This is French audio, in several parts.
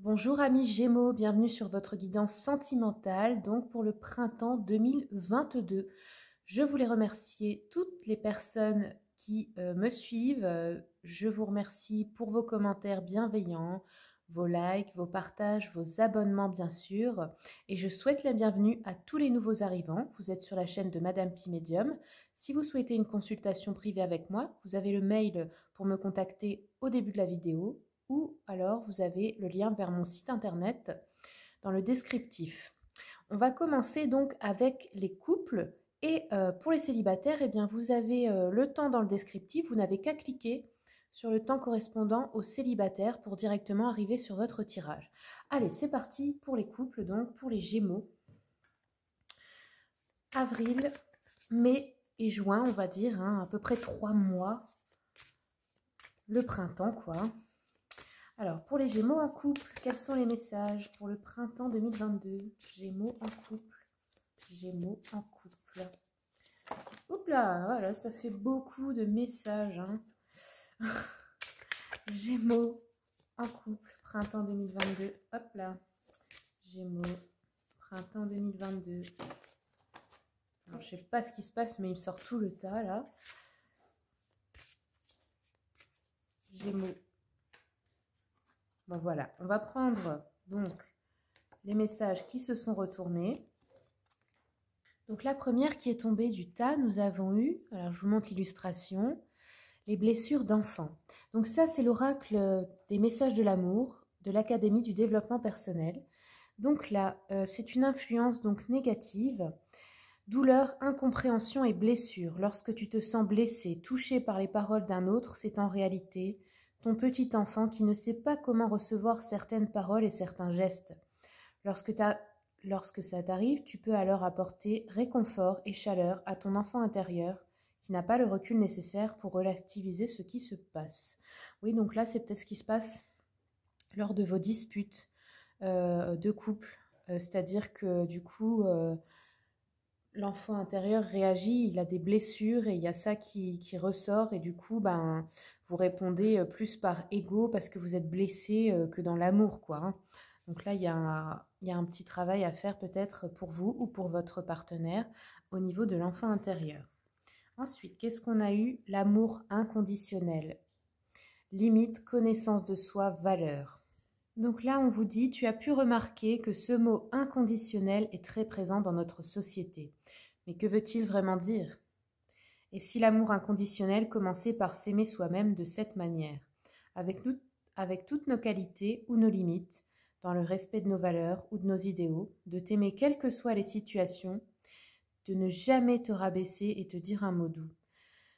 Bonjour amis Gémeaux, bienvenue sur votre guidance sentimentale, donc pour le printemps 2022. Je voulais remercier toutes les personnes qui me suivent. Je vous remercie pour vos commentaires bienveillants, vos likes, vos partages, vos abonnements bien sûr. Et je souhaite la bienvenue à tous les nouveaux arrivants. Vous êtes sur la chaîne de Madame Pi Médium. Si vous souhaitez une consultation privée avec moi, vous avez le mail pour me contacter au début de la vidéo ou alors vous avez le lien vers mon site internet dans le descriptif. On va commencer donc avec les couples et pour les célibataires, eh bien, vous avez le temps dans le descriptif, vous n'avez qu'à cliquer sur le temps correspondant aux célibataires pour directement arriver sur votre tirage. Allez, c'est parti pour les couples, donc pour les Gémeaux. Avril, mai et juin, on va dire, à peu près 3 mois. Le printemps, quoi. Alors, pour les Gémeaux en couple, quels sont les messages pour le printemps 2022? Gémeaux en couple. Gémeaux en couple. Oups là, voilà, ça fait beaucoup de messages. Gémeaux en couple, printemps 2022. Hop là. Gémeaux, printemps 2022. Alors, je sais pas ce qui se passe, mais il me sort tout le tas là. Gémeaux. Bon voilà, on va prendre donc les messages qui se sont retournés. Donc la première qui est tombée du tas, nous avons eu, alors je vous montre l'illustration, les blessures d'enfants. Donc ça c'est l'oracle des messages de l'amour de l'Académie du développement personnel. Donc là, c'est une influence donc négative, douleur, incompréhension et blessure. Lorsque tu te sens blessé, touché par les paroles d'un autre, c'est en réalité ton petit enfant qui ne sait pas comment recevoir certaines paroles et certains gestes. Lorsque ça t'arrive, tu peux alors apporter réconfort et chaleur à ton enfant intérieur qui n'a pas le recul nécessaire pour relativiser ce qui se passe. Oui, donc là, c'est peut-être ce qui se passe lors de vos disputes de couple. C'est-à-dire que du coup, l'enfant intérieur réagit, il a des blessures et il y a ça qui ressort. Et du coup, ben, vous répondez plus par ego parce que vous êtes blessé que dans l'amour, quoi. Donc là, il y a un petit travail à faire peut-être pour vous ou pour votre partenaire au niveau de l'enfant intérieur. Ensuite, qu'est-ce qu'on a eu? L'amour inconditionnel. Limite, connaissance de soi, valeur. Donc là, on vous dit, tu as pu remarquer que ce mot inconditionnel est très présent dans notre société. Mais que veut-il vraiment dire? Et si l'amour inconditionnel commençait par s'aimer soi-même de cette manière, avec toutes nos qualités ou nos limites, dans le respect de nos valeurs ou de nos idéaux, de t'aimer quelles que soient les situations, de ne jamais te rabaisser et te dire un mot doux.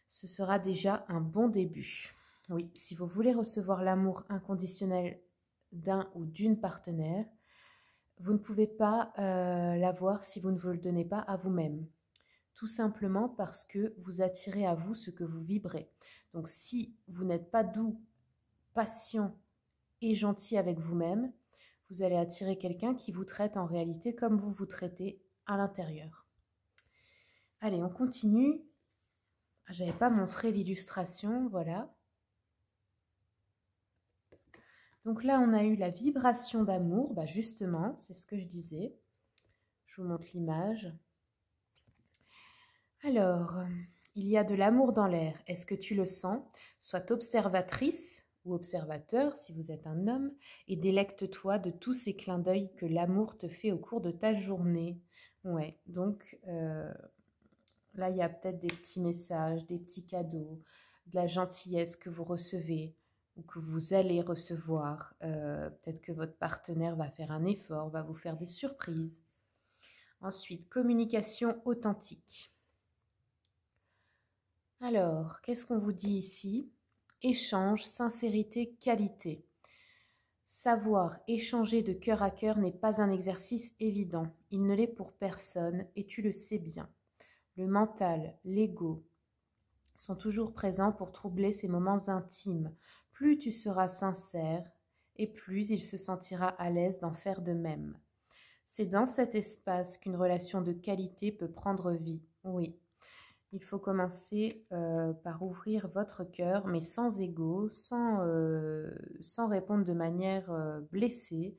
Ce sera déjà un bon début. Oui, si vous voulez recevoir l'amour inconditionnel d'un ou d'une partenaire, vous ne pouvez pas l'avoir si vous ne vous le donnez pas à vous-même. Tout simplement parce que vous attirez à vous ce que vous vibrez. Donc si vous n'êtes pas doux, patient et gentil avec vous-même, vous allez attirer quelqu'un qui vous traite en réalité comme vous vous traitez à l'intérieur. Allez, on continue. Je n'avais pas montré l'illustration, voilà. Donc là, on a eu la vibration d'amour, bah justement, c'est ce que je disais. Je vous montre l'image. Alors, il y a de l'amour dans l'air. Est-ce que tu le sens? Sois observatrice ou observateur si vous êtes un homme et délecte-toi de tous ces clins d'œil que l'amour te fait au cours de ta journée. Ouais, donc là, il y a peut-être des petits messages, des petits cadeaux, de la gentillesse que vous recevez ou que vous allez recevoir. Peut-être que votre partenaire va faire un effort, va vous faire des surprises. Ensuite, communication authentique. Alors, qu'est-ce qu'on vous dit ici? Échange, sincérité, qualité. Savoir échanger de cœur à cœur n'est pas un exercice évident. Il ne l'est pour personne et tu le sais bien. Le mental, l'ego sont toujours présents pour troubler ces moments intimes. Plus tu seras sincère et plus il se sentira à l'aise d'en faire de même. C'est dans cet espace qu'une relation de qualité peut prendre vie. Oui. il faut commencer par ouvrir votre cœur, mais sans ego, sans répondre de manière blessée,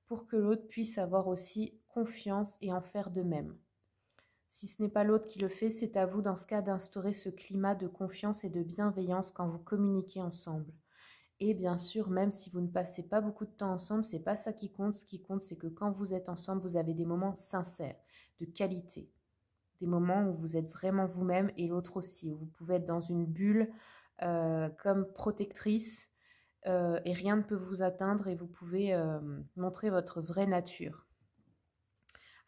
pour que l'autre puisse avoir aussi confiance et en faire de même. Si ce n'est pas l'autre qui le fait, c'est à vous dans ce cas d'instaurer ce climat de confiance et de bienveillance quand vous communiquez ensemble. Et bien sûr, même si vous ne passez pas beaucoup de temps ensemble, c'est pas ça qui compte. Ce qui compte, c'est que quand vous êtes ensemble, vous avez des moments sincères, de qualité. Des moments où vous êtes vraiment vous-même et l'autre aussi, où vous pouvez être dans une bulle comme protectrice et rien ne peut vous atteindre et vous pouvez montrer votre vraie nature.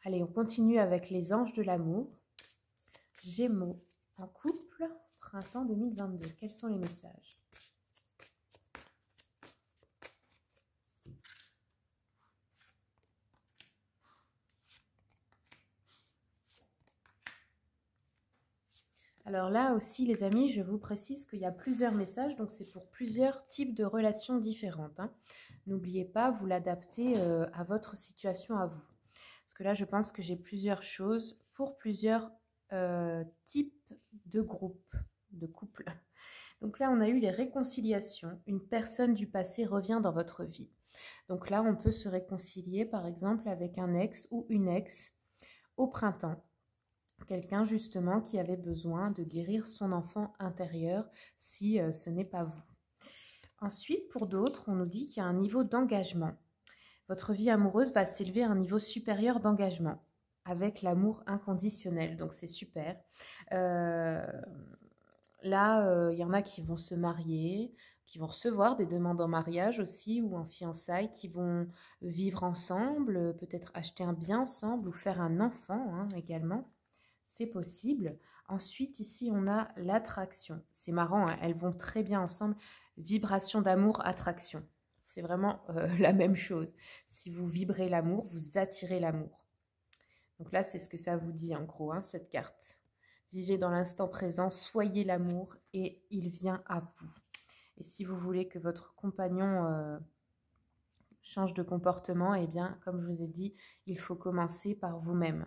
Allez, on continue avec les anges de l'amour. Gémeaux en couple, printemps 2022. Quels sont les messages ? Alors là aussi, les amis, je vous précise qu'il y a plusieurs messages, donc c'est pour plusieurs types de relations différentes. N'oubliez pas, vous l'adaptez à votre situation à vous. Parce que là, je pense que j'ai plusieurs choses pour plusieurs types de groupes, de couples. Donc là, on a eu les réconciliations. Une personne du passé revient dans votre vie. Donc là, on peut se réconcilier, par exemple, avec un ex ou une ex au printemps. Quelqu'un justement qui avait besoin de guérir son enfant intérieur si ce n'est pas vous. Ensuite, pour d'autres, on nous dit qu'il y a un niveau d'engagement. Votre vie amoureuse va s'élever à un niveau supérieur d'engagement avec l'amour inconditionnel, donc c'est super. Là, il y en a qui vont se marier, qui vont recevoir des demandes en mariage aussi ou en fiançailles, qui vont vivre ensemble, peut-être acheter un bien ensemble ou faire un enfant également. C'est possible. Ensuite, ici, on a l'attraction. C'est marrant, elles vont très bien ensemble. Vibration d'amour, attraction. C'est vraiment la même chose. Si vous vibrez l'amour, vous attirez l'amour. Donc là, c'est ce que ça vous dit en gros, cette carte. Vivez dans l'instant présent, soyez l'amour et il vient à vous. Et si vous voulez que votre compagnon change de comportement, eh bien, comme je vous ai dit, il faut commencer par vous-même.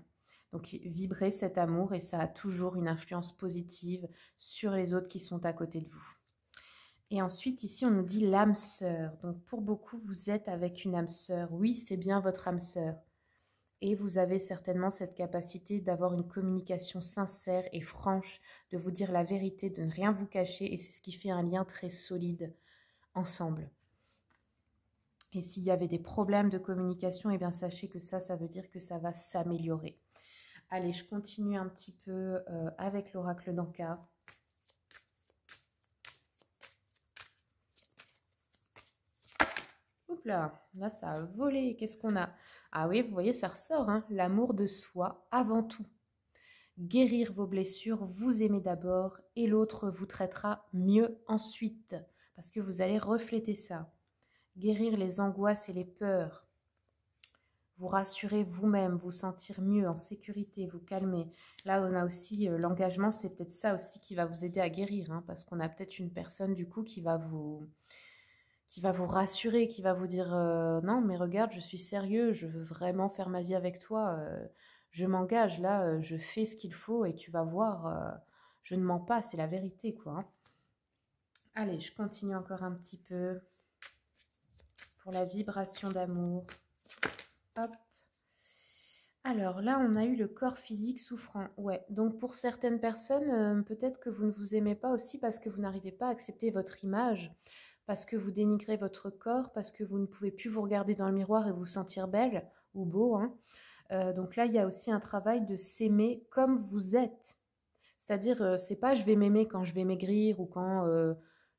Donc, vibrez cet amour et ça a toujours une influence positive sur les autres qui sont à côté de vous. Et ensuite, ici, on nous dit l'âme sœur. Donc, pour beaucoup, vous êtes avec une âme sœur. Oui, c'est bien votre âme sœur. Et vous avez certainement cette capacité d'avoir une communication sincère et franche, de vous dire la vérité, de ne rien vous cacher. Et c'est ce qui fait un lien très solide ensemble. Et s'il y avait des problèmes de communication, eh bien, sachez que ça veut dire que ça va s'améliorer. Allez, je continue un petit peu avec l'oracle d'Anka. Oups là ça a volé. Qu'est-ce qu'on a? Ah oui, vous voyez, ça ressort, l'amour de soi avant tout. Guérir vos blessures, vous aimer d'abord et l'autre vous traitera mieux ensuite. Parce que vous allez refléter ça. Guérir les angoisses et les peurs. Vous rassurer vous-même, vous sentir mieux, en sécurité, vous calmer. Là, on a aussi l'engagement, c'est peut-être ça aussi qui va vous aider à guérir, parce qu'on a peut-être une personne du coup qui va vous rassurer, qui va vous dire non, mais regarde, je suis sérieux, je veux vraiment faire ma vie avec toi, je m'engage là, je fais ce qu'il faut et tu vas voir, je ne mens pas, c'est la vérité quoi. Allez, je continue encore un petit peu pour la vibration d'amour. Hop. Alors là, on a eu le corps physique souffrant. Ouais, donc pour certaines personnes, peut-être que vous ne vous aimez pas aussi parce que vous n'arrivez pas à accepter votre image, parce que vous dénigrez votre corps, parce que vous ne pouvez plus vous regarder dans le miroir et vous sentir belle ou beau. Donc là, il y a aussi un travail de s'aimer comme vous êtes. C'est-à-dire, c'est pas je vais m'aimer quand je vais maigrir ou quand,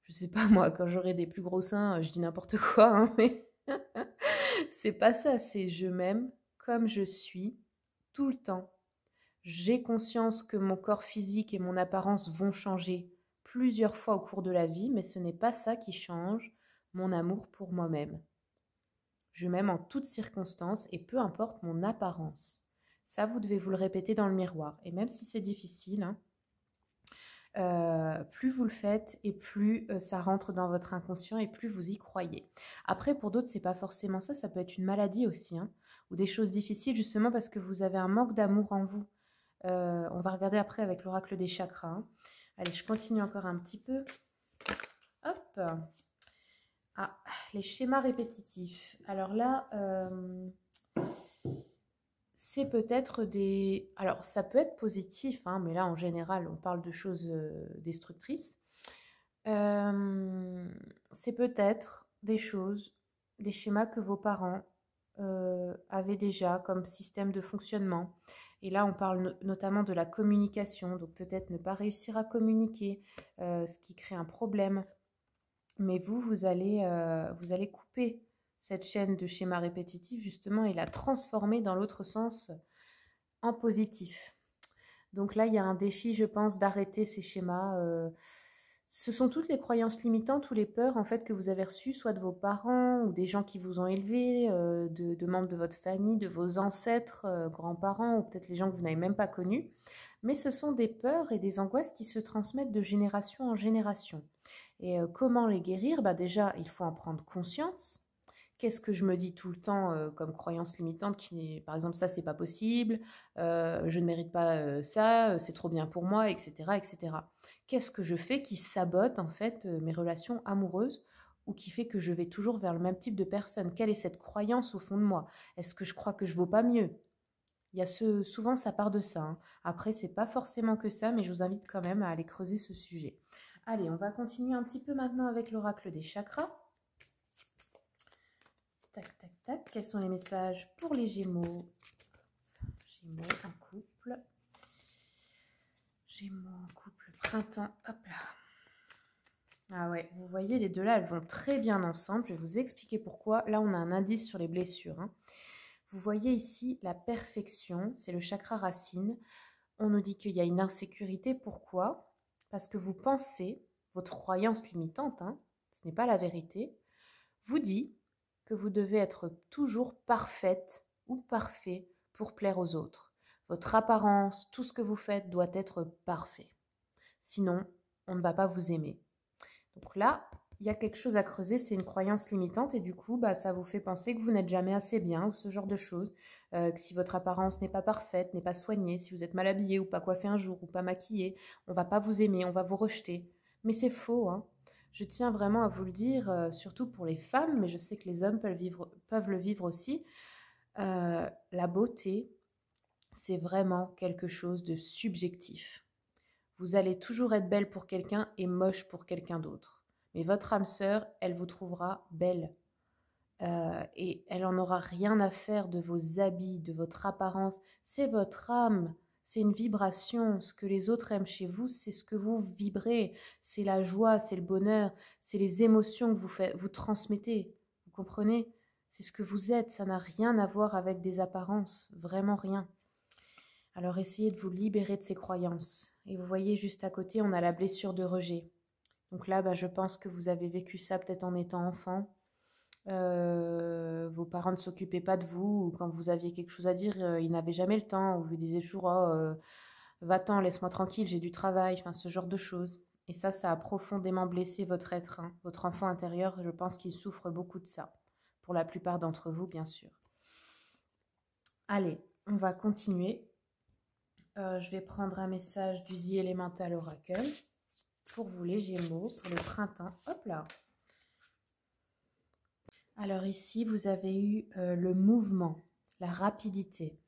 je sais pas moi, quand j'aurai des plus gros seins, je dis n'importe quoi, mais c'est pas ça, c'est je m'aime comme je suis tout le temps. J'ai conscience que mon corps physique et mon apparence vont changer plusieurs fois au cours de la vie, mais ce n'est pas ça qui change mon amour pour moi-même. Je m'aime en toutes circonstances et peu importe mon apparence. Ça, vous devez vous le répéter dans le miroir. Et même si c'est difficile, plus vous le faites et plus ça rentre dans votre inconscient et plus vous y croyez. Après, pour d'autres, c'est pas forcément ça. Ça peut être une maladie aussi, ou des choses difficiles justement parce que vous avez un manque d'amour en vous. On va regarder après avec l'oracle des chakras. Hein. Allez, je continue encore un petit peu. Hop. Ah, les schémas répétitifs. Alors là, c'est peut-être des... Alors, ça peut être positif, hein, mais là, en général, on parle de choses destructrices. C'est peut-être des choses, des schémas que vos parents avaient déjà comme système de fonctionnement. Et là, on parle notamment de la communication, donc peut-être ne pas réussir à communiquer, ce qui crée un problème. Mais vous allez couper cette chaîne de schémas répétitifs justement et la transformer dans l'autre sens en positif. Donc là, il y a un défi, je pense, d'arrêter ces schémas. Ce sont toutes les croyances limitantes ou les peurs en fait que vous avez reçues, soit de vos parents ou des gens qui vous ont élevés, de membres de votre famille, de vos ancêtres, grands-parents ou peut-être les gens que vous n'avez même pas connus. Mais ce sont des peurs et des angoisses qui se transmettent de génération en génération. Et comment les guérir? Bah déjà, il faut en prendre conscience. Qu'est-ce que je me dis tout le temps comme croyance limitante qui, par exemple, ça, c'est pas possible, je ne mérite pas ça, c'est trop bien pour moi, etc., etc. Qu'est-ce que je fais qui sabote, en fait, mes relations amoureuses ou qui fait que je vais toujours vers le même type de personne? Quelle est cette croyance au fond de moi? Est-ce que je crois que je vaux pas mieux? Il y a souvent, ça part de ça. Hein. Après, c'est pas forcément que ça, mais je vous invite quand même à aller creuser ce sujet. Allez, on va continuer un petit peu maintenant avec l'oracle des chakras. Tac, tac, tac. Quels sont les messages pour les Gémeaux? Gémeaux en couple. Gémeaux en couple, printemps. Hop là. Ah ouais, vous voyez, les deux là, elles vont très bien ensemble. Je vais vous expliquer pourquoi. Là, on a un indice sur les blessures. Hein. Vous voyez ici la perfection, c'est le chakra racine. On nous dit qu'il y a une insécurité. Pourquoi? Parce que vous pensez, votre croyance limitante, hein, ce n'est pas la vérité, vous dit que vous devez être toujours parfaite ou parfait pour plaire aux autres. Votre apparence, tout ce que vous faites doit être parfait. Sinon, on ne va pas vous aimer. Donc là, il y a quelque chose à creuser, c'est une croyance limitante et du coup, bah, ça vous fait penser que vous n'êtes jamais assez bien ou ce genre de choses, que si votre apparence n'est pas parfaite, n'est pas soignée, si vous êtes mal habillé ou pas coiffé un jour ou pas maquillé, on va pas vous aimer, on va vous rejeter. Mais c'est faux, hein. Je tiens vraiment à vous le dire, surtout pour les femmes, mais je sais que les hommes peuvent le vivre aussi. La beauté, c'est vraiment quelque chose de subjectif. Vous allez toujours être belle pour quelqu'un et moche pour quelqu'un d'autre. Mais votre âme sœur, elle vous trouvera belle. Et elle n'en aura rien à faire de vos habits, de votre apparence. C'est votre âme, c'est une vibration. Ce que les autres aiment chez vous, c'est ce que vous vibrez. C'est la joie, c'est le bonheur, c'est les émotions que vous transmettez. Vous comprenez? C'est ce que vous êtes, ça n'a rien à voir avec des apparences, vraiment rien. Alors essayez de vous libérer de ces croyances. Et vous voyez juste à côté, on a la blessure de rejet. Donc là, bah, je pense que vous avez vécu ça peut-être en étant enfant. Vos parents ne s'occupaient pas de vous, ou quand vous aviez quelque chose à dire, ils n'avaient jamais le temps, ou vous disiez toujours oh, va-t'en, laisse-moi tranquille, j'ai du travail, enfin ce genre de choses. Et ça a profondément blessé votre être, hein. Votre enfant intérieur, je pense qu'il souffre beaucoup de ça. Pour la plupart d'entre vous, bien sûr. Allez, on va continuer. Je vais prendre un message du The Elemental Oracle pour vous les Gémeaux, pour le printemps. Hop là! Alors ici, vous avez eu le mouvement, la rapidité.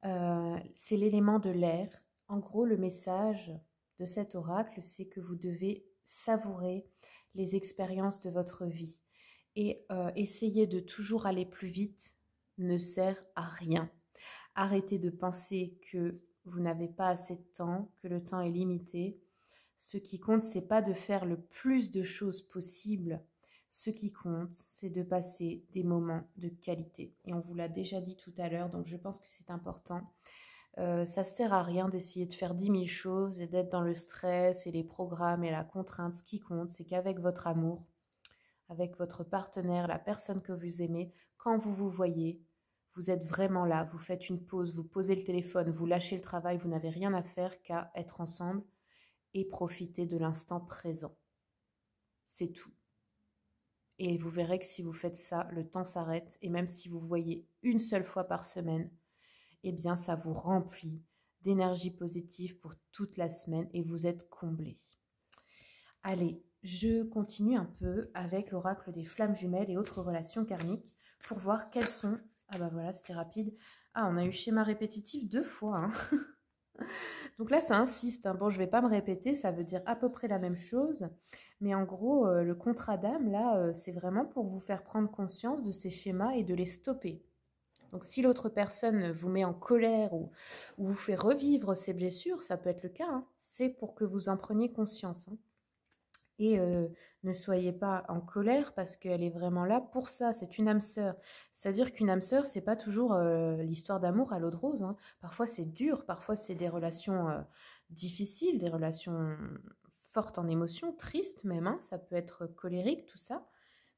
C'est l'élément de l'air. En gros, le message de cet oracle, c'est que vous devez savourer les expériences de votre vie. Et essayer de toujours aller plus vite ne sert à rien. Arrêtez de penser que vous n'avez pas assez de temps, que le temps est limité. Ce qui compte, c'est pas de faire le plus de choses possible. Ce qui compte, c'est de passer des moments de qualité. Et on vous l'a déjà dit tout à l'heure, donc je pense que c'est important. Ça ne sert à rien d'essayer de faire 10 000 choses et d'être dans le stress et les programmes et la contrainte. Ce qui compte, c'est qu'avec votre amour, avec votre partenaire, la personne que vous aimez, quand vous vous voyez, vous êtes vraiment là, vous faites une pause, vous posez le téléphone, vous lâchez le travail, vous n'avez rien à faire qu'à être ensemble et profiter de l'instant présent. C'est tout. Et vous verrez que si vous faites ça, le temps s'arrête. Et même si vous voyez une seule fois par semaine, eh bien ça vous remplit d'énergie positive pour toute la semaine et vous êtes comblés. Allez, je continue un peu avec l'oracle des flammes jumelles et autres relations karmiques pour voir quelles sont... Ah bah voilà, c'était rapide. Ah, on a eu schéma répétitif 2 fois. Hein. Donc là, ça insiste. Hein. Bon, je ne vais pas me répéter, ça veut dire à peu près la même chose. Mais en gros, le contrat d'âme, là, c'est vraiment pour vous faire prendre conscience de ces schémas et de les stopper. Donc si l'autre personne vous met en colère ou vous fait revivre ces blessures, ça peut être le cas, hein, c'est pour que vous en preniez conscience. Hein. Et ne soyez pas en colère parce qu'elle est vraiment là pour ça, c'est une âme sœur. C'est-à-dire qu'une âme sœur, c'est pas toujours l'histoire d'amour à l'eau de rose. Hein. Parfois c'est dur, parfois c'est des relations difficiles, des relations fortes en émotions, tristes même, hein. Ça peut être colérique, tout ça.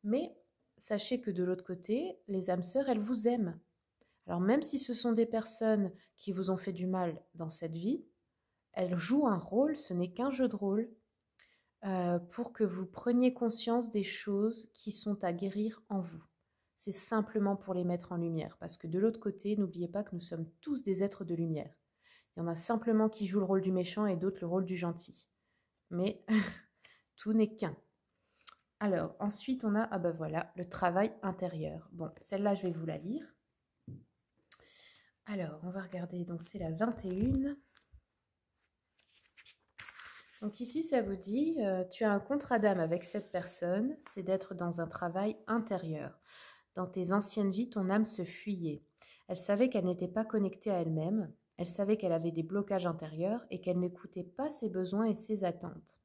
Mais sachez que de l'autre côté, les âmes sœurs, elles vous aiment. Alors même si ce sont des personnes qui vous ont fait du mal dans cette vie, elles jouent un rôle, ce n'est qu'un jeu de rôle. Pour que vous preniez conscience des choses qui sont à guérir en vous. C'est simplement pour les mettre en lumière, parce que de l'autre côté, n'oubliez pas que nous sommes tous des êtres de lumière. Il y en a simplement qui jouent le rôle du méchant et d'autres le rôle du gentil. Mais tout n'est qu'un. Alors, ensuite, on a, ah ben voilà, le travail intérieur. Bon, celle-là, je vais vous la lire. Alors, on va regarder, donc c'est la 21. Donc ici, ça vous dit, tu as un contrat d'âme avec cette personne, c'est d'être dans un travail intérieur. Dans tes anciennes vies, ton âme se fuyait. Elle savait qu'elle n'était pas connectée à elle-même, elle savait qu'elle avait des blocages intérieurs et qu'elle n'écoutait pas ses besoins et ses attentes.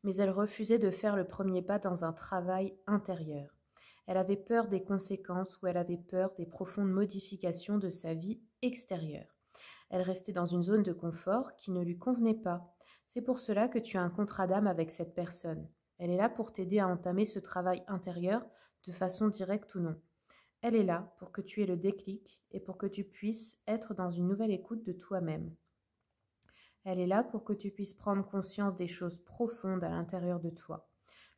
Mais elle refusait de faire le premier pas dans un travail intérieur. Elle avait peur des conséquences ou elle avait peur des profondes modifications de sa vie extérieure. Elle restait dans une zone de confort qui ne lui convenait pas. C'est pour cela que tu as un contrat d'âme avec cette personne. Elle est là pour t'aider à entamer ce travail intérieur de façon directe ou non. Elle est là pour que tu aies le déclic et pour que tu puisses être dans une nouvelle écoute de toi-même. Elle est là pour que tu puisses prendre conscience des choses profondes à l'intérieur de toi.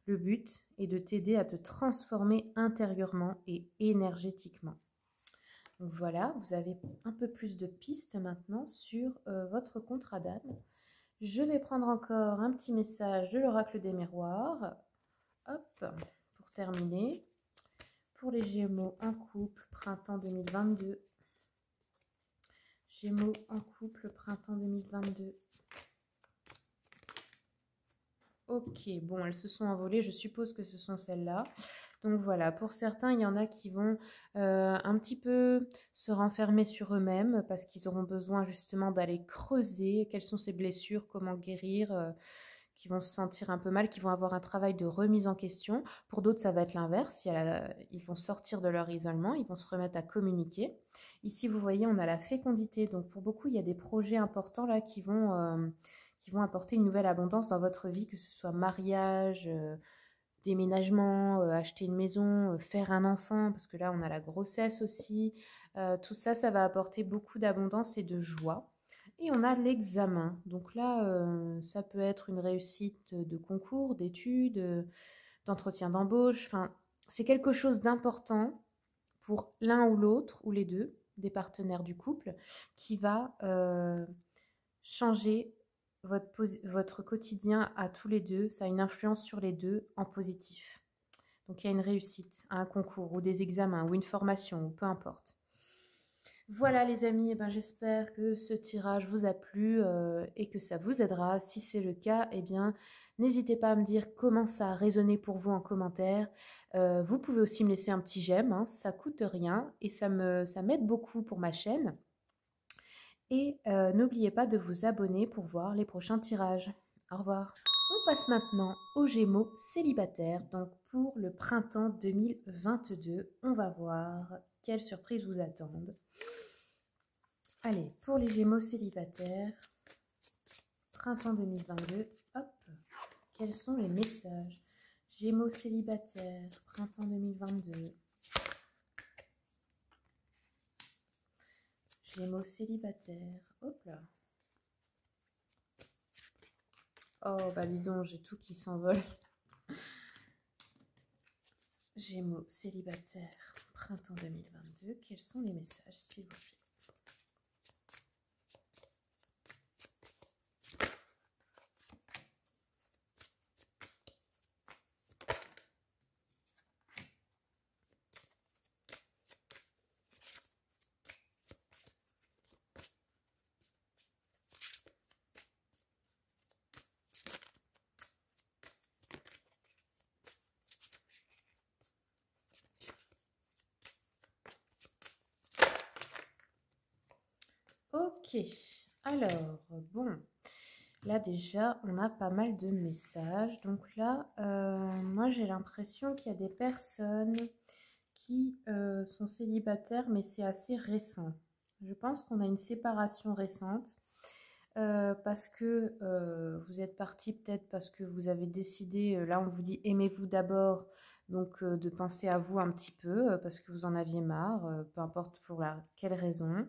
Le but est de t'aider à te transformer intérieurement et énergétiquement. Donc voilà, vous avez un peu plus de pistes maintenant sur votre contrat d'âme. Je vais prendre encore un petit message de l'oracle des miroirs. Hop, pour terminer. Pour les Gémeaux en couple, printemps 2022. Gémeaux en couple, printemps 2022. Ok, bon, elles se sont envolées, je suppose que ce sont celles-là. Donc voilà, pour certains, il y en a qui vont un petit peu se renfermer sur eux-mêmes parce qu'ils auront besoin justement d'aller creuser quelles sont ces blessures, comment guérir, qui vont se sentir un peu mal, qui vont avoir un travail de remise en question. Pour d'autres, ça va être l'inverse, ils vont sortir de leur isolement, ils vont se remettre à communiquer. Ici, vous voyez, on a la fécondité, donc pour beaucoup, il y a des projets importants là qui vont apporter une nouvelle abondance dans votre vie, que ce soit mariage, déménagement, acheter une maison, faire un enfant, parce que là on a la grossesse aussi. Tout ça, ça va apporter beaucoup d'abondance et de joie. Et on a l'examen. Donc là, ça peut être une réussite de concours, d'études, d'entretien d'embauche. Enfin, c'est quelque chose d'important pour l'un ou l'autre, ou les deux, des partenaires du couple, qui va changer votre quotidien à tous les deux. Ça a une influence sur les deux en positif. Donc il y a une réussite à un concours ou des examens ou une formation ou peu importe. Voilà les amis, j'espère que ce tirage vous a plu et que ça vous aidera. Si c'est le cas, n'hésitez pas à me dire comment ça a résonné pour vous en commentaire. Vous pouvez aussi me laisser un petit j'aime, hein, ça coûte rien et ça m'aide beaucoup pour ma chaîne. Et n'oubliez pas de vous abonner pour voir les prochains tirages. Au revoir. On passe maintenant aux Gémeaux célibataires. Donc pour le printemps 2022, on va voir quelles surprises vous attendent. Allez, pour les Gémeaux célibataires, printemps 2022, hop, quels sont les messages? Gémeaux célibataires, printemps 2022. Gémeaux célibataires, hop là. Oh, dis donc, j'ai tout qui s'envole. Gémeaux célibataires, printemps 2022. Quels sont les messages, s'il vous plaît? Ok, alors, bon, là déjà, on a pas mal de messages. Donc là, moi j'ai l'impression qu'il y a des personnes qui sont célibataires, mais c'est assez récent. Je pense qu'on a une séparation récente parce que vous êtes partis peut-être parce que vous avez décidé, là on vous dit aimez-vous d'abord, donc de penser à vous un petit peu parce que vous en aviez marre, peu importe pour quelle raison,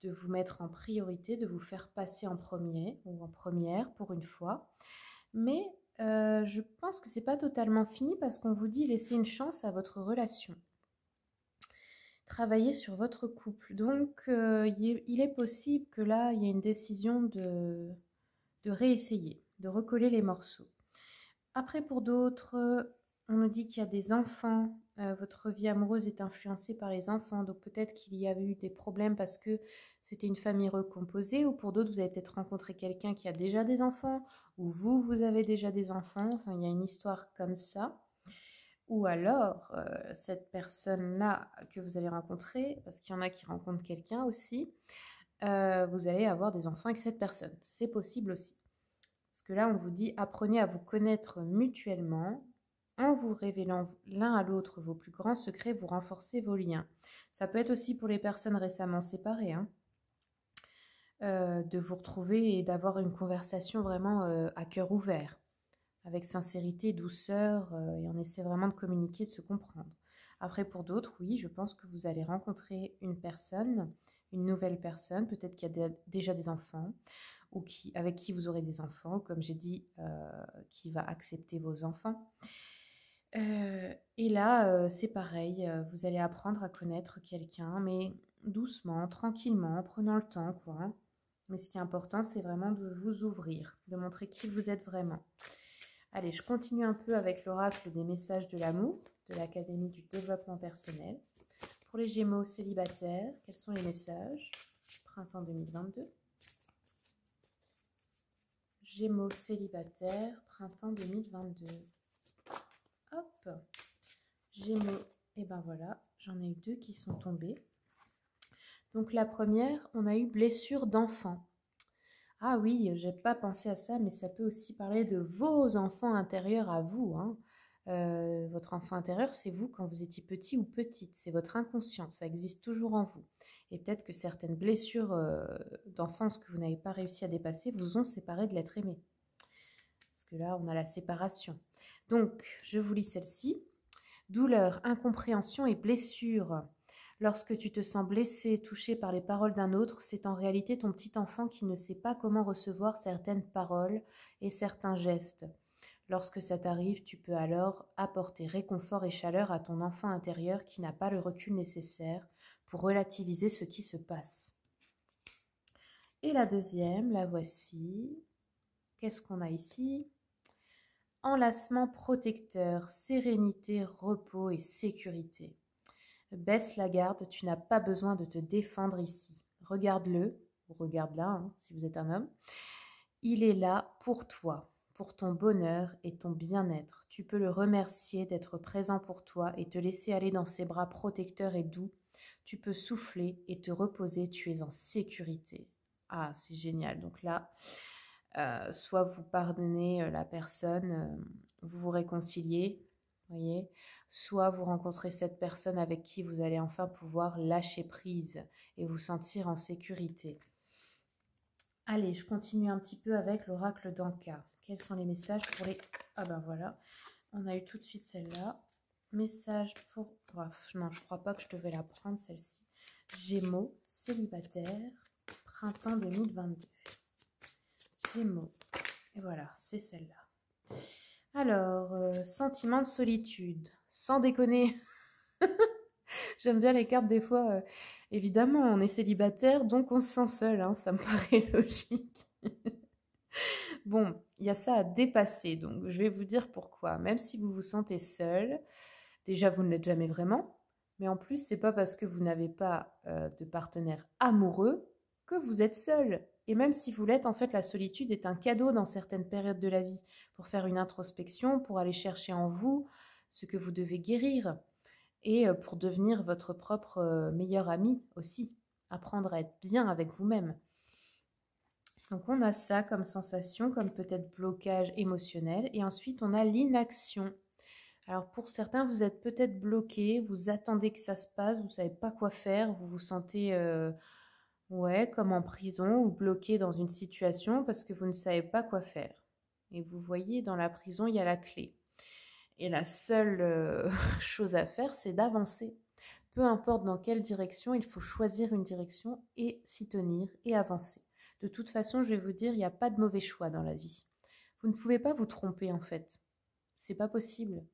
de vous mettre en priorité, de vous faire passer en premier ou en première pour une fois. Mais je pense que c'est pas totalement fini parce qu'on vous dit laissez une chance à votre relation. Travailler sur votre couple. Donc, il est possible que là, il y ait une décision de réessayer, de recoller les morceaux. Après, pour d'autres, on nous dit qu'il y a des enfants. Votre vie amoureuse est influencée par les enfants. Donc, peut-être qu'il y a eu des problèmes parce que c'était une famille recomposée. Ou pour d'autres, vous avez peut-être rencontré quelqu'un qui a déjà des enfants. Ou vous avez déjà des enfants. Enfin, il y a une histoire comme ça. Ou alors, cette personne-là que vous allez rencontrer, parce qu'il y en a qui rencontrent quelqu'un aussi, vous allez avoir des enfants avec cette personne. C'est possible aussi. Parce que là, on vous dit, apprenez à vous connaître mutuellement. En vous révélant l'un à l'autre vos plus grands secrets, vous renforcez vos liens. Ça peut être aussi pour les personnes récemment séparées, hein, de vous retrouver et d'avoir une conversation vraiment à cœur ouvert, avec sincérité, douceur, et on essaie vraiment de communiquer, de se comprendre. Après, pour d'autres, oui, je pense que vous allez rencontrer une personne, une nouvelle personne, peut-être qui a déjà des enfants, ou avec qui vous aurez des enfants, comme j'ai dit, qui va accepter vos enfants. Et là, c'est pareil, vous allez apprendre à connaître quelqu'un, mais doucement, tranquillement, en prenant le temps, quoi. Mais ce qui est important, c'est vraiment de vous ouvrir, de montrer qui vous êtes vraiment. Allez, je continue un peu avec l'oracle des messages de l'amour de l'Académie du développement personnel. Pour les Gémeaux célibataires, quels sont les messages? Printemps 2022. Gémeaux célibataires, printemps 2022. Hop, Gémeaux, et ben voilà, j'en ai eu 2 qui sont tombés. Donc la première, on a eu blessure d'enfant. Ah oui, j'ai pas pensé à ça, mais ça peut aussi parler de vos enfants intérieurs à vous, hein. Votre enfant intérieur, c'est vous quand vous étiez petit ou petite. C'est votre inconscient, ça existe toujours en vous. Et peut-être que certaines blessures d'enfance que vous n'avez pas réussi à dépasser vous ont séparé de l'être aimé. Parce que là, on a la séparation. Donc, je vous lis celle-ci. Douleur, incompréhension et blessure. Lorsque tu te sens blessé, touché par les paroles d'un autre, c'est en réalité ton petit enfant qui ne sait pas comment recevoir certaines paroles et certains gestes. Lorsque ça t'arrive, tu peux alors apporter réconfort et chaleur à ton enfant intérieur qui n'a pas le recul nécessaire pour relativiser ce qui se passe. Et la deuxième, la voici. Qu'est-ce qu'on a ici? Enlacement protecteur, sérénité, repos et sécurité. Baisse la garde, tu n'as pas besoin de te défendre ici. Regarde-le, ou regarde-la hein, si vous êtes un homme. Il est là pour toi, pour ton bonheur et ton bien-être. Tu peux le remercier d'être présent pour toi et te laisser aller dans ses bras protecteurs et doux. Tu peux souffler et te reposer, tu es en sécurité. Ah, c'est génial. Donc là, soit vous pardonnez la personne, vous vous réconciliez, voyez, soit vous rencontrez cette personne avec qui vous allez enfin pouvoir lâcher prise et vous sentir en sécurité. Allez, je continue un petit peu avec l'oracle d'Anka. Quels sont les messages pour les... Ah ben voilà, on a eu tout de suite celle-là. Message pour... Bref, non, je crois pas que je devais la prendre, celle-ci. Gémeaux, célibataire, printemps 2022. Gémeaux. Et voilà, c'est celle-là. Alors, sentiment de solitude. Sans déconner. J'aime bien les cartes des fois. Évidemment, on est célibataire, donc on se sent seul. Hein, ça me paraît logique. Bon, il y a ça à dépasser. Donc, je vais vous dire pourquoi. Même si vous vous sentez seul, déjà, vous ne l'êtes jamais vraiment. Mais en plus, c'est pas parce que vous n'avez pas de partenaire amoureux que vous êtes seul. Et même si vous l'êtes, en fait, la solitude est un cadeau dans certaines périodes de la vie pour faire une introspection, pour aller chercher en vous ce que vous devez guérir et pour devenir votre propre meilleur ami aussi. Apprendre à être bien avec vous-même. Donc on a ça comme sensation, comme peut-être blocage émotionnel. Et ensuite, on a l'inaction. Alors pour certains, vous êtes peut-être bloqué, vous attendez que ça se passe, vous ne savez pas quoi faire, vous vous sentez ouais, comme en prison ou bloqué dans une situation parce que vous ne savez pas quoi faire. Et vous voyez, dans la prison, il y a la clé. Et la seule chose à faire, c'est d'avancer. Peu importe dans quelle direction, il faut choisir une direction et s'y tenir et avancer. De toute façon, je vais vous dire, il n'y a pas de mauvais choix dans la vie. Vous ne pouvez pas vous tromper en fait. C'est pas possible.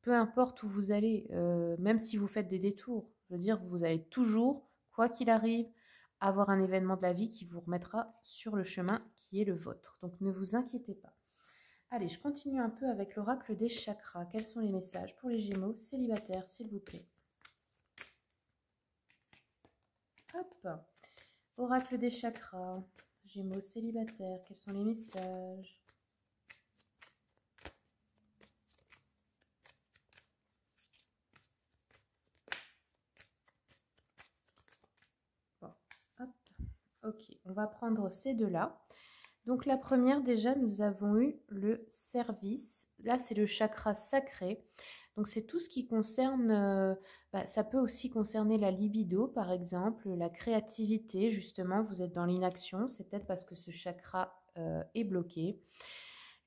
Peu importe où vous allez, même si vous faites des détours, je veux dire, vous allez toujours, quoi qu'il arrive, avoir un événement de la vie qui vous remettra sur le chemin qui est le vôtre. Donc ne vous inquiétez pas. Allez, je continue un peu avec l'oracle des chakras. Quels sont les messages pour les Gémeaux célibataires, s'il vous plaît? Hop, oracle des chakras, Gémeaux célibataires, quels sont les messages? Bon, hop, ok, on va prendre ces deux-là. Donc la première, déjà, nous avons eu le service. Là, c'est le chakra sacré. Donc c'est tout ce qui concerne, ça peut aussi concerner la libido, par exemple, la créativité, justement, vous êtes dans l'inaction, c'est peut-être parce que ce chakra est bloqué.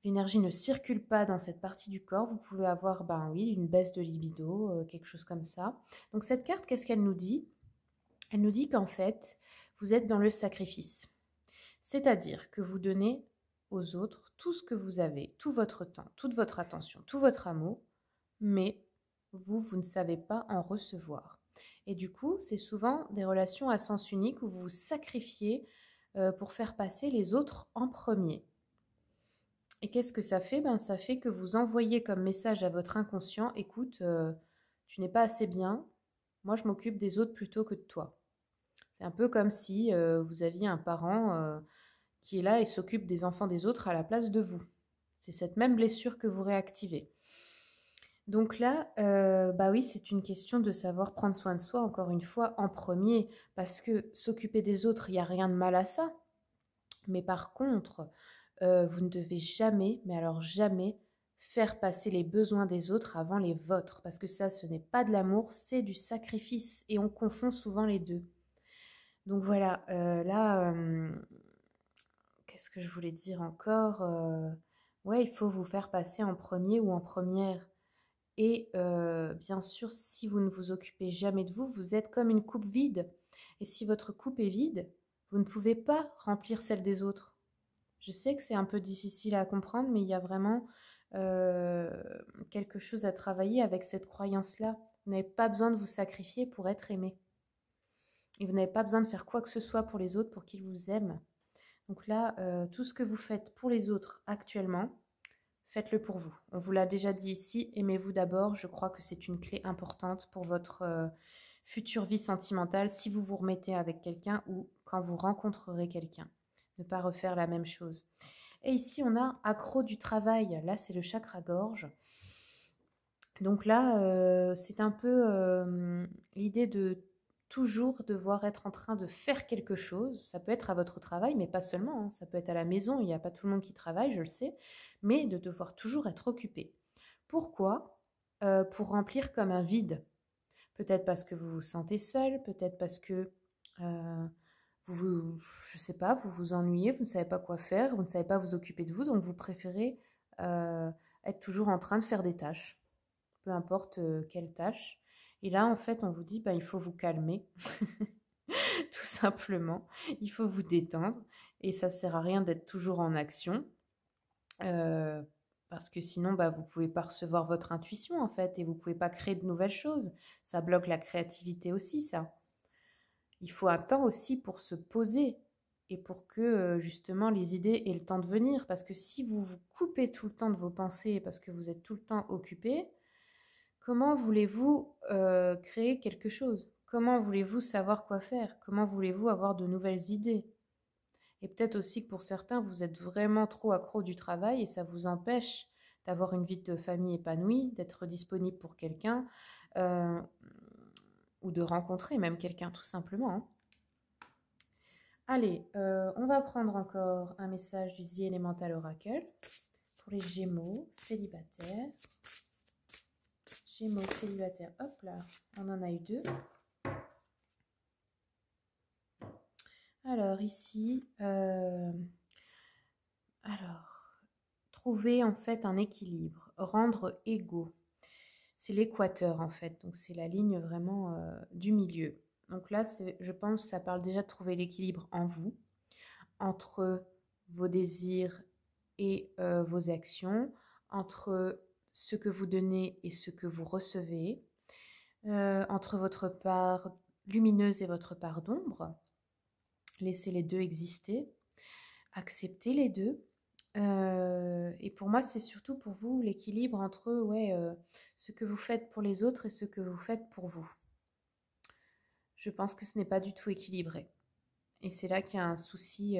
L'énergie ne circule pas dans cette partie du corps, vous pouvez avoir, oui, une baisse de libido, quelque chose comme ça. Donc cette carte, qu'est-ce qu'elle nous dit? Elle nous dit qu'en fait, vous êtes dans le sacrifice. C'est-à-dire que vous donnez aux autres tout ce que vous avez, tout votre temps, toute votre attention, tout votre amour, mais vous ne savez pas en recevoir. Et du coup, c'est souvent des relations à sens unique où vous vous sacrifiez pour faire passer les autres en premier. Et qu'est-ce que ça fait? Ça fait que vous envoyez comme message à votre inconscient, écoute, tu n'es pas assez bien, moi je m'occupe des autres plutôt que de toi. C'est un peu comme si vous aviez un parent qui est là et s'occupe des enfants des autres à la place de vous. C'est cette même blessure que vous réactivez. Donc là, oui, c'est une question de savoir prendre soin de soi, encore une fois, en premier, parce que s'occuper des autres, il n'y a rien de mal à ça. Mais par contre, vous ne devez jamais, mais alors jamais, faire passer les besoins des autres avant les vôtres, parce que ça, ce n'est pas de l'amour, c'est du sacrifice, et on confond souvent les deux. Donc voilà, là, qu'est-ce que je voulais dire encore? Ouais, il faut vous faire passer en premier ou en première. Et bien sûr, si vous ne vous occupez jamais de vous, vous êtes comme une coupe vide. Et si votre coupe est vide, vous ne pouvez pas remplir celle des autres. Je sais que c'est un peu difficile à comprendre, mais il y a vraiment quelque chose à travailler avec cette croyance-là. Vous n'avez pas besoin de vous sacrifier pour être aimé. Et vous n'avez pas besoin de faire quoi que ce soit pour les autres pour qu'ils vous aiment. Donc là, tout ce que vous faites pour les autres actuellement, faites-le pour vous. On vous l'a déjà dit ici, aimez-vous d'abord. Je crois que c'est une clé importante pour votre future vie sentimentale si vous vous remettez avec quelqu'un ou quand vous rencontrerez quelqu'un. Ne pas refaire la même chose. Et ici, on a accro du travail. Là, c'est le chakra-gorge. Donc là, c'est un peu l'idée de toujours devoir être en train de faire quelque chose. Ça peut être à votre travail, mais pas seulement, hein. Ça peut être à la maison, il n'y a pas tout le monde qui travaille, je le sais, mais de devoir toujours être occupé. Pourquoi? Pour remplir comme un vide. Peut-être parce que vous vous sentez seul, peut-être parce que je sais pas, vous vous ennuyez, vous ne savez pas quoi faire, vous ne savez pas vous occuper de vous, donc vous préférez être toujours en train de faire des tâches, peu importe quelle tâche. Et là, en fait, on vous dit, il faut vous calmer, tout simplement. Il faut vous détendre. Et ça ne sert à rien d'être toujours en action. Parce que sinon, vous ne pouvez pas recevoir votre intuition, en fait. Et vous ne pouvez pas créer de nouvelles choses. Ça bloque la créativité aussi, ça. Il faut un temps aussi pour se poser. Et pour que, justement, les idées aient le temps de venir. Parce que si vous vous coupez tout le temps de vos pensées parce que vous êtes tout le temps occupé, comment voulez-vous créer quelque chose? Comment voulez-vous savoir quoi faire? Comment voulez-vous avoir de nouvelles idées? Et peut-être aussi que pour certains, vous êtes vraiment trop accro du travail et ça vous empêche d'avoir une vie de famille épanouie, d'être disponible pour quelqu'un ou de rencontrer même quelqu'un tout simplement, hein. Allez, on va prendre encore un message du The Elemental Oracle pour les Gémeaux célibataires. Gémeaux célibataires, hop là, on en a eu 2. Alors ici, trouver en fait un équilibre, rendre égaux. C'est l'équateur en fait, donc c'est la ligne vraiment du milieu. Donc là, je pense que ça parle déjà de trouver l'équilibre en vous, entre vos désirs et vos actions, entre ce que vous donnez et ce que vous recevez, entre votre part lumineuse et votre part d'ombre. Laissez les deux exister, acceptez les deux. Et pour moi, c'est surtout pour vous l'équilibre entre ce que vous faites pour les autres et ce que vous faites pour vous. Je pense que ce n'est pas du tout équilibré. Et c'est là qu'il y a un souci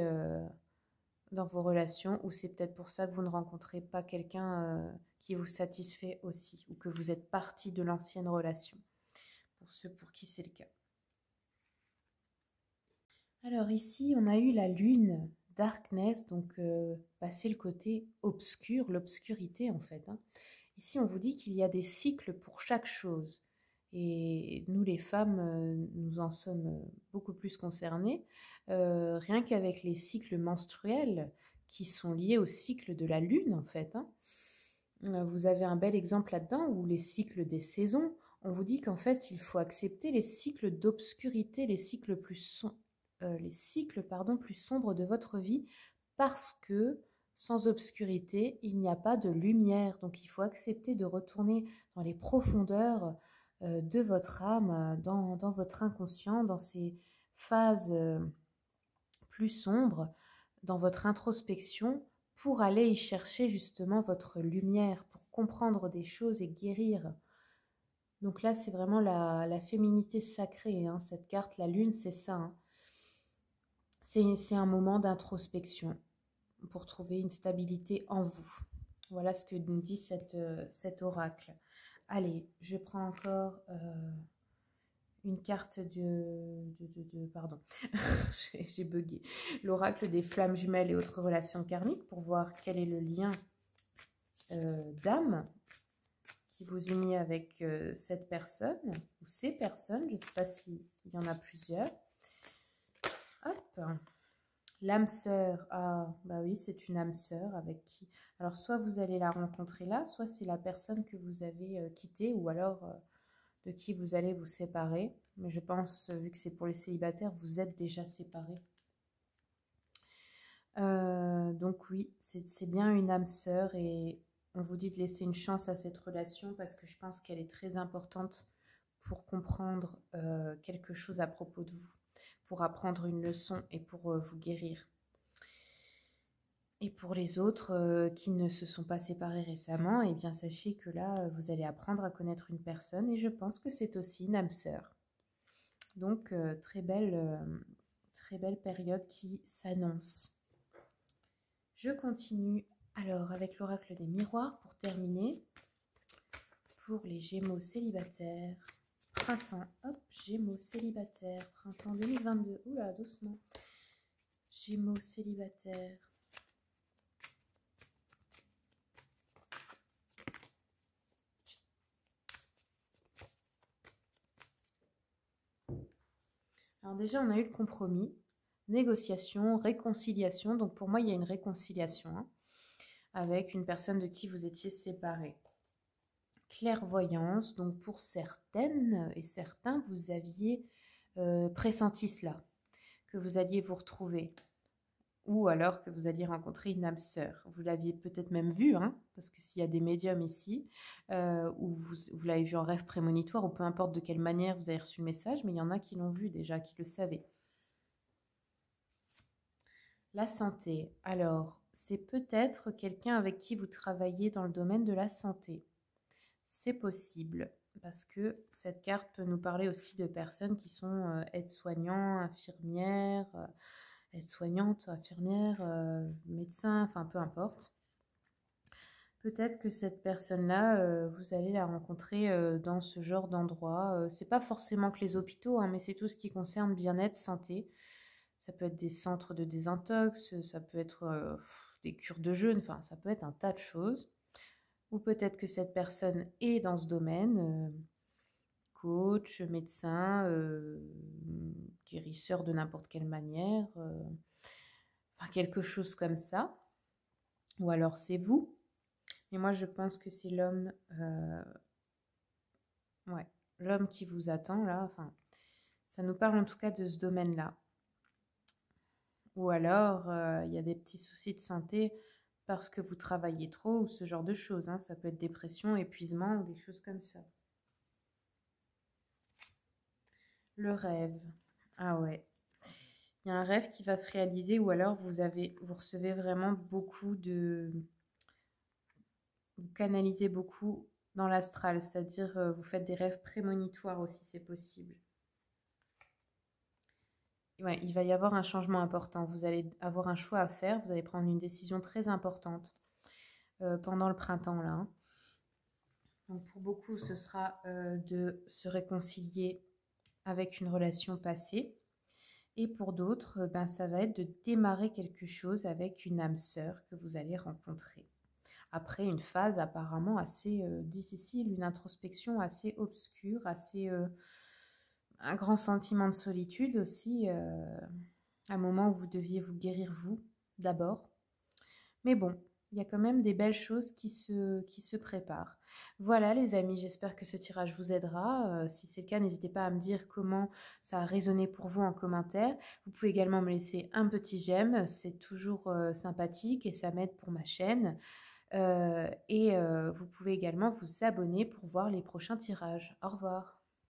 dans vos relations, ou c'est peut-être pour ça que vous ne rencontrez pas quelqu'un qui vous satisfait aussi, ou que vous êtes parti de l'ancienne relation, pour ceux pour qui c'est le cas. Alors ici, on a eu la lune, darkness, donc c'est le côté obscur, l'obscurité en fait. Ici, on vous dit qu'il y a des cycles pour chaque chose. Et nous, les femmes, nous en sommes beaucoup plus concernées, rien qu'avec les cycles menstruels qui sont liés au cycle de la lune, en fait. Vous avez un bel exemple là-dedans, où les cycles des saisons, on vous dit qu'en fait, il faut accepter les cycles d'obscurité, les cycles plus sombres de votre vie, parce que sans obscurité, il n'y a pas de lumière. Donc, il faut accepter de retourner dans les profondeurs de votre âme, dans votre inconscient, dans ces phases plus sombres, dans votre introspection, pour aller y chercher justement votre lumière, pour comprendre des choses et guérir. Donc là, c'est vraiment la féminité sacrée, cette carte, la lune, c'est ça. C'est un moment d'introspection pour trouver une stabilité en vous. Voilà ce que nous dit cet oracle. Allez, je prends encore une carte pardon, j'ai bugué. L'oracle des flammes jumelles et autres relations karmiques pour voir quel est le lien d'âme qui vous unit avec cette personne ou ces personnes. Je ne sais pas s'il y en a plusieurs. Hop. L'âme sœur, ah bah oui, c'est une âme sœur avec qui... Alors soit vous allez la rencontrer là, soit c'est la personne que vous avez quittée ou alors de qui vous allez vous séparer. Mais je pense, vu que c'est pour les célibataires, vous êtes déjà séparés. Donc oui, c'est bien une âme sœur et on vous dit de laisser une chance à cette relation parce que je pense qu'elle est très importante pour comprendre quelque chose à propos de vous, pour apprendre une leçon et pour vous guérir. Et pour les autres qui ne se sont pas séparés récemment, eh bien sachez que là, vous allez apprendre à connaître une personne et je pense que c'est aussi une âme sœur. Donc, très belle période qui s'annonce. Je continue alors avec l'oracle des miroirs pour terminer. Pour les Gémeaux célibataires, printemps, hop, Gémeaux célibataires, printemps 2022, oula, doucement. Gémeaux célibataires. Alors déjà, on a eu le compromis, négociation, réconciliation. Donc pour moi, il y a une réconciliation avec une personne de qui vous étiez séparés. Clairvoyance, donc pour certaines et certains, vous aviez pressenti cela, que vous alliez vous retrouver. Ou alors que vous alliez rencontrer une âme sœur. Vous l'aviez peut-être même vu, parce que s'il y a des médiums ici, ou vous l'avez vu en rêve prémonitoire, ou peu importe de quelle manière vous avez reçu le message, mais il y en a qui l'ont vu déjà, qui le savaient. La santé. Alors, c'est peut-être quelqu'un avec qui vous travaillez dans le domaine de la santé. C'est possible, parce que cette carte peut nous parler aussi de personnes qui sont aides-soignants, infirmières... aide-soignante, infirmière, médecin, enfin peu importe. Peut-être que cette personne-là, vous allez la rencontrer dans ce genre d'endroit. C'est pas forcément que les hôpitaux, mais c'est tout ce qui concerne bien-être, santé. Ça peut être des centres de désintox, ça peut être des cures de jeûne, enfin, ça peut être un tas de choses. Ou peut-être que cette personne est dans ce domaine, coach, médecin, guérisseur de n'importe quelle manière, enfin quelque chose comme ça. Ou alors c'est vous. Mais moi je pense que c'est l'homme, ouais, l'homme qui vous attend là. Enfin, ça nous parle en tout cas de ce domaine-là. Ou alors il y a des petits soucis de santé parce que vous travaillez trop ou ce genre de choses. Hein. Ça peut être dépression, épuisement ou des choses comme ça. Le rêve. Ah ouais. Il y a un rêve qui va se réaliser ou alors vous recevez vraiment beaucoup de... Vous canalisez beaucoup dans l'astral, c'est-à-dire vous faites des rêves prémonitoires aussi, c'est possible. Ouais, il va y avoir un changement important. Vous allez avoir un choix à faire, vous allez prendre une décision très importante pendant le printemps là. Hein. Donc pour beaucoup, ce sera de se réconcilier avec une relation passée. Et pour d'autres, ben, ça va être de démarrer quelque chose avec une âme sœur que vous allez rencontrer. Après une phase apparemment assez difficile, une introspection assez obscure, un grand sentiment de solitude aussi, un moment où vous deviez vous guérir vous d'abord. Mais bon, il y a quand même des belles choses qui se préparent. Voilà les amis, j'espère que ce tirage vous aidera. Si c'est le cas, n'hésitez pas à me dire comment ça a résonné pour vous en commentaire. Vous pouvez également me laisser un petit j'aime, c'est toujours sympathique et ça m'aide pour ma chaîne. Vous pouvez également vous abonner pour voir les prochains tirages. Au revoir.